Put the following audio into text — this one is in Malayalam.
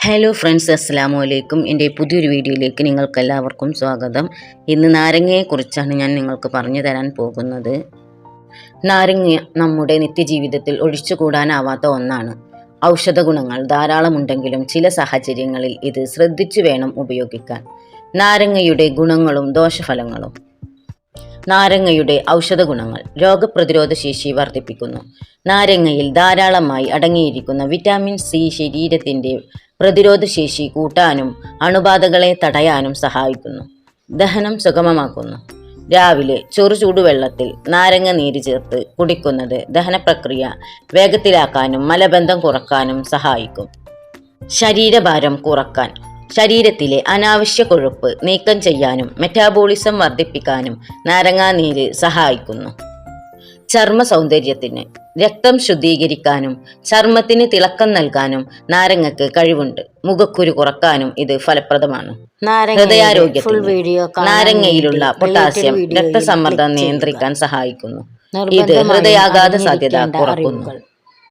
ഹലോ ഫ്രണ്ട്സ്, അസ്സലാമു അലൈക്കും. എൻ്റെ പുതിയൊരു വീഡിയോയിലേക്ക് നിങ്ങൾക്കെല്ലാവർക്കും സ്വാഗതം. ഇന്ന് നാരങ്ങയെക്കുറിച്ചാണ് ഞാൻ നിങ്ങൾക്ക് പറഞ്ഞു തരാൻ പോകുന്നത്. നാരങ്ങ നമ്മുടെ നിത്യജീവിതത്തിൽ ഒഴിച്ചുകൂടാനാവാത്ത ഒന്നാണ്. ഔഷധ ഗുണങ്ങൾ ധാരാളമുണ്ടെങ്കിലും ചില സാഹചര്യങ്ങളിൽ ഇത് ശ്രദ്ധിച്ചു വേണം ഉപയോഗിക്കാൻ. നാരങ്ങയുടെ ഗുണങ്ങളും ദോഷഫലങ്ങളും. നാരങ്ങയുടെ ഔഷധ ഗുണങ്ങൾ: രോഗപ്രതിരോധ ശേഷി വർദ്ധിപ്പിക്കുന്നു. നാരങ്ങയിൽ ധാരാളമായി അടങ്ങിയിരിക്കുന്ന വിറ്റാമിൻ സി ശരീരത്തിൻ്റെ പ്രതിരോധ ശേഷി കൂട്ടാനും അണുബാധകളെ തടയാനും സഹായിക്കുന്നു. ദഹനം സുഗമമാക്കുന്നു. രാവിലെ ചൂടുവെള്ളത്തിൽ നാരങ്ങ നീര് ചേർത്ത് കുടിക്കുന്നത് ദഹനപ്രക്രിയ വേഗത്തിലാക്കാനും മലബന്ധം കുറക്കാനും സഹായിക്കും. ശരീരഭാരം കുറക്കാൻ. ശരീരത്തിലെ അനാവശ്യ കൊഴുപ്പ് നീക്കം ചെയ്യാനും മെറ്റാബോളിസം വർദ്ധിപ്പിക്കാനും നാരങ്ങാനീര് സഹായിക്കുന്നു. ചർമ്മ സൗന്ദര്യത്തിന്. രക്തം ശുദ്ധീകരിക്കാനും ചർമ്മത്തിന് തിളക്കം നൽകാനും നാരങ്ങക്ക് കഴിവുണ്ട്. മുഖക്കുരു കുറക്കാനും ഇത് ഫലപ്രദമാണ്. ഹൃദയാരോഗ്യത്തിന്. നാരങ്ങയിലുള്ള പൊട്ടാസ്യം രക്തസമ്മർദ്ദം നിയന്ത്രിക്കാൻ സഹായിക്കുന്നു. ഇത് ഹൃദയാഘാത സാധ്യത കുറക്കുന്നു.